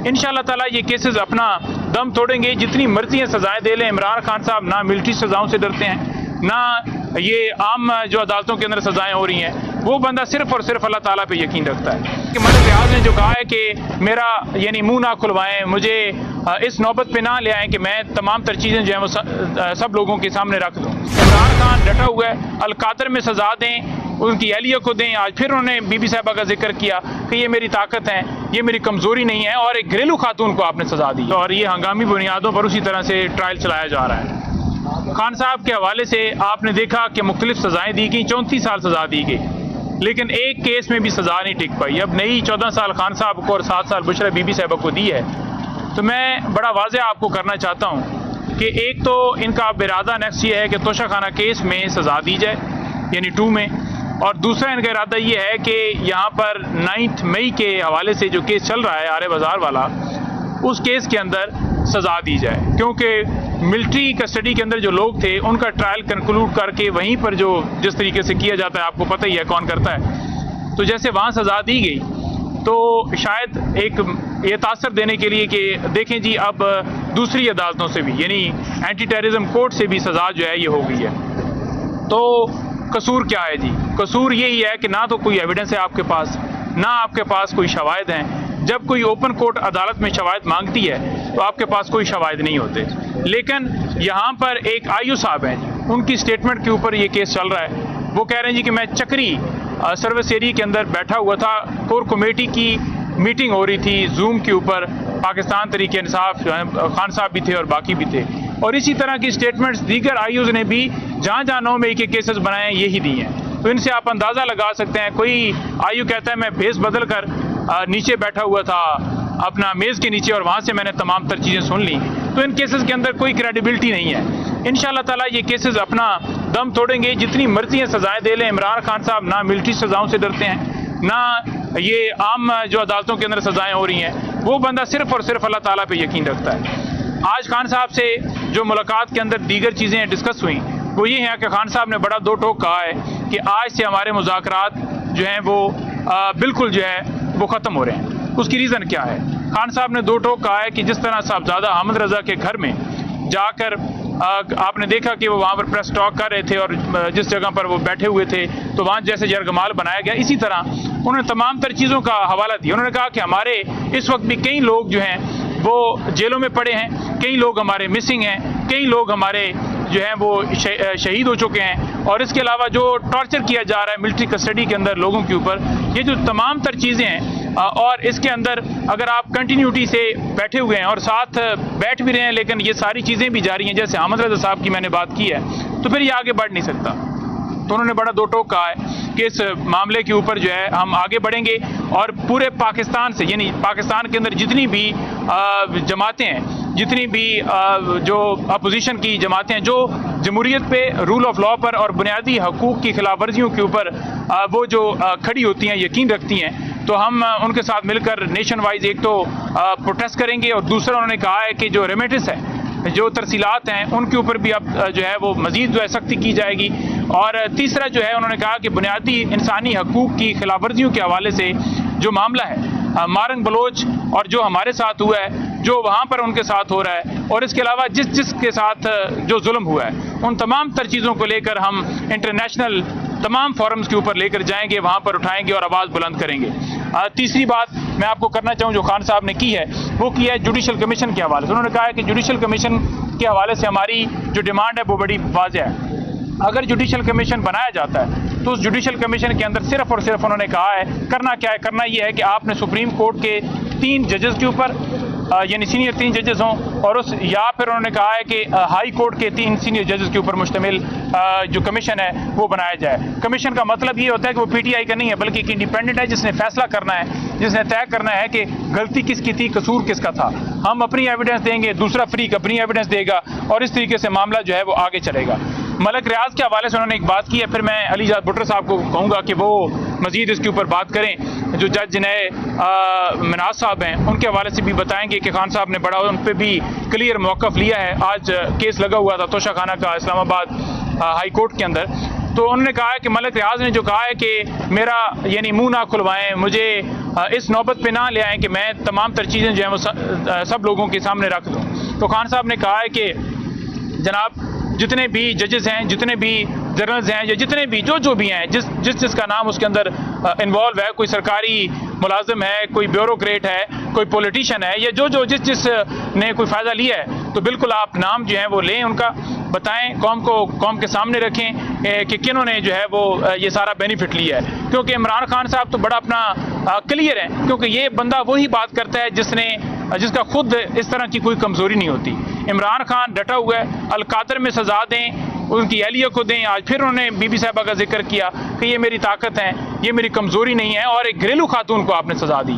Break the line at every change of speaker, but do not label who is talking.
इंशाअल्लाह ताला ये केसेस अपना दम तोड़ेंगे, जितनी मर्जी हैं सजाएं दे लें। इमरान खान साहब ना मिलिट्री सजाओं से डरते हैं, ना ये आम जो अदालतों के अंदर सजाएं हो रही हैं। वो बंदा सिर्फ और सिर्फ अल्लाह ताला पे यकीन रखता है। कि मलिक रियाज ने जो कहा है कि मेरा यानी मुंह ना खुलवाएं, मुझे इस नौबत पे ना ले आएँ कि मैं तमाम तर चीज़ें जो हैं वो सब लोगों के सामने रख दूँ। इमरान खान डटा हुआ है, अल-कादर में सजा दें, उनकी एहलिया को दें। आज फिर उन्होंने बीबी साहबा का जिक्र किया कि ये मेरी ताकत है, ये मेरी कमज़ोरी नहीं है, और एक घरेलू खातून को आपने सजा दी और ये हंगामी बुनियादों पर उसी तरह से ट्रायल चलाया जा रहा है। खान साहब के हवाले से आपने देखा कि मुख्तलिफ सजाएँ दी गई, 34 साल सजा दी गई, लेकिन एक केस में भी सजा नहीं टिक पाई। अब नई 14 साल खान साहब को और 7 साल बुशरा बीबी साहबा को दी है। तो मैं बड़ा वाज़ेह आपको करना चाहता हूँ कि एक तो इनका इरादा नेक्स्ट ये है कि तोशा खाना केस में सजा दी जाए, यानी 2 में, और दूसरा इनका इरादा ये है कि यहाँ पर 9 मई के हवाले से जो केस चल रहा है आरे बाज़ार वाला, उस केस के अंदर सज़ा दी जाए, क्योंकि मिलिट्री कस्टडी के अंदर जो लोग थे उनका ट्रायल कंक्लूड करके वहीं पर जो जिस तरीके से किया जाता है, आपको पता ही है कौन करता है, तो जैसे वहाँ सज़ा दी गई तो शायद एक ये तासर देने के लिए कि देखें जी अब दूसरी अदालतों से भी, यानी एंटी टेररिज्म कोर्ट से भी सज़ा जो है ये हो गई है। तो कसूर क्या है जी? कसूर यही है कि ना तो कोई एविडेंस है आपके पास, ना आपके पास कोई शवाहिद हैं। जब कोई ओपन कोर्ट अदालत में शवाहिद मांगती है तो आपके पास कोई शवाहिद नहीं होते, लेकिन यहाँ पर एक आयु साहब हैं, उनकी स्टेटमेंट के ऊपर ये केस चल रहा है। वो कह रहे हैं जी कि मैं चक्री सर्विस एरिया के अंदर बैठा हुआ था, कोर कमेटी की मीटिंग हो रही थी जूम के ऊपर, पाकिस्तान तरीके इंसाफ खान साहब भी थे और बाकी भी थे, और इसी तरह की स्टेटमेंट्स दीगर आयुज़ ने भी जहाँ जहाँ 9 मई के केसेस बनाए हैं यही दी हैं। तो इनसे आप अंदाज़ा लगा सकते हैं, कोई आयु कहता है मैं भेस बदल कर नीचे बैठा हुआ था अपना मेज़ के नीचे और वहाँ से मैंने तमाम तर चीज़ें सुन ली, तो इन केसेस के अंदर कोई क्रेडिबिलिटी नहीं है। इंशाअल्लाह ताला ये केसेस अपना दम तोड़ेंगे, जितनी मर्जी हैं सजाएं दे लें। इमरान खान साहब ना मिलिट्री सजाओं से डरते हैं, ना ये आम जो अदालतों के अंदर सजाएं हो रही हैं। वो बंदा सिर्फ और सिर्फ अल्लाह ताला पे यकीन रखता है। आज खान साहब से जो मुलाकात के अंदर दीगर चीज़ें डिस्कस हुई वो ये हैं कि खान साहब ने बड़ा दो टोक कहा है कि आज से हमारे मुज़ाकरात जो हैं वो बिल्कुल जो है वो ख़त्म हो रहे हैं। उसकी रीज़न क्या है? खान साहब ने दो टोक कहा है कि जिस तरह साहबजादा अहमद रज़ा के घर में जाकर आपने देखा कि वो वहाँ पर प्रेस टॉक कर रहे थे और जिस जगह पर वो बैठे हुए थे तो वहाँ जैसे यरगमाल बनाया गया, इसी तरह उन्होंने तमाम तर चीज़ों का हवाला दिया। उन्होंने कहा कि हमारे इस वक्त भी कई लोग जो हैं वो जेलों में पड़े हैं, कई लोग हमारे मिसिंग हैं, कई लोग हमारे जो हैं वो शहीद हो चुके हैं, और इसके अलावा जो टॉर्चर किया जा रहा है मिलिट्री कस्टडी के अंदर लोगों के ऊपर, ये जो तमाम तर चीज़ें हैं, और इसके अंदर अगर आप कंटिन्यूटी से बैठे हुए हैं और साथ बैठ भी रहे हैं लेकिन ये सारी चीज़ें भी जारी हैं, जैसे अहमद रज़ा साहब की मैंने बात की है, तो फिर ये आगे बढ़ नहीं सकता। तो उन्होंने बड़ा दो टोक कहा है कि इस मामले के ऊपर जो है हम आगे बढ़ेंगे और पूरे पाकिस्तान से, यानी पाकिस्तान के अंदर जितनी भी जमातें हैं, जितनी भी जो अपोजिशन की जमातें हैं जो जमहूरियत पे, रूल ऑफ लॉ पर और बुनियादी हकूक़ की खिलाफ वर्जियों के ऊपर वो जो खड़ी होती हैं, यकीन रखती हैं, तो हम उनके साथ मिलकर नेशन वाइज एक तो प्रोटेस्ट करेंगे, और दूसरा उन्होंने कहा है कि जो रेमिटेंस है, जो तरसीलात हैं, उनके ऊपर भी अब जो है वो मज़ीद जो है सख्ती की जाएगी। और तीसरा जो है उन्होंने कहा कि बुनियादी इंसानी हकूक़ की खिलाफ वर्जियों के हवाले से जो मामला है मारंग बलोच और जो हमारे साथ हुआ है, जो वहाँ पर उनके साथ हो रहा है, और इसके अलावा जिस के साथ जो जुल्म हुआ है, उन तमाम तर चीज़ों को लेकर हम इंटरनेशनल तमाम फोरम्स के ऊपर लेकर जाएंगे, वहाँ पर उठाएंगे और आवाज़ बुलंद करेंगे। तीसरी बात मैं आपको करना चाहूँ जो खान साहब ने की है वो की है जुडिशल कमीशन के हवाले से। उन्होंने कहा है कि जुडिशल कमीशन के हवाले से हमारी जो डिमांड है वो बड़ी वाज़ेह है। अगर जुडिशल कमीशन बनाया जाता है तो उस जुडिशल कमीशन के अंदर सिर्फ और सिर्फ उन्होंने कहा है करना क्या है, करना ये है कि आपने सुप्रीम कोर्ट के 3 जजेस के ऊपर यानी सीनियर 3 जजेस हों, और उस या फिर उन्होंने कहा है कि हाई कोर्ट के 3 सीनियर जजेस के ऊपर मुश्तमिल जो कमीशन है वो बनाया जाए। कमीशन का मतलब ये होता है कि वो पीटीआई का नहीं है बल्कि एक इंडिपेंडेंट है जिसने फैसला करना है, जिसने तय करना है कि गलती किसकी थी, कसूर किसका था। हम अपनी एविडेंस देंगे, दूसरा फरीक अपनी एविडेंस देगा, और इस तरीके से मामला जो है वो आगे चलेगा। मलिक रियाज के हवाले से उन्होंने एक बात की है, फिर मैं अलीजाद भुट्टर साहब को कहूँगा कि वो मज़ीद इसके ऊपर बात करें। जो जज नए मिनाज साहब हैं उनके हवाले से भी बताएंगे कि खान साहब ने बड़ा उन पर भी क्लियर मौक़िफ़ लिया है। आज केस लगा हुआ था तोशा खाना का इस्लामाबाद हाई कोर्ट के अंदर, तो उन्होंने कहा है कि मलिक रियाज ने जो कहा है कि मेरा यानी मुंह ना खुलवाएं, मुझे اس نوبت پہ نہ لے آئیں کہ میں تمام تر چیزیں جو ہیں وہ سب لوگوں کے سامنے رکھ دوں. تو خان صاحب نے کہا ہے کہ جناب جتنے بھی ججز ہیں, جتنے بھی جنرلز ہیں, یا جتنے بھی جو بھی ہیں, جس کا نام اس کے اندر انوالو ہے, کوئی سرکاری ملازم ہے, کوئی بیوروکریٹ ہے, کوئی پولیٹیشین ہے, یا جس نے کوئی فائدہ لیا ہے, تو بالکل آپ نام جو ہیں وہ لیں, ان کا بتائیں, قوم کے سامنے رکھیں کہ کنہوں نے جو ہے وہ یہ سارا بینیفٹ لیا ہے. کیونکہ عمران خان صاحب تو بڑا اپنا کلیئر ہے, کیونکہ یہ بندہ وہی بات کرتا ہے جس کا خود اس طرح کی کوئی کمزوری نہیں ہوتی. عمران خان ڈٹا ہوا ہے, القادر میں سزا دیں, ان کی اہلیہ کو دیں. آج پھر انہوں نے بی بی صاحبہ کا ذکر کیا کہ یہ میری طاقت ہے, یہ میری کمزوری نہیں ہے, اور ایک گھریلو خاتون کو آپ نے سزا دی.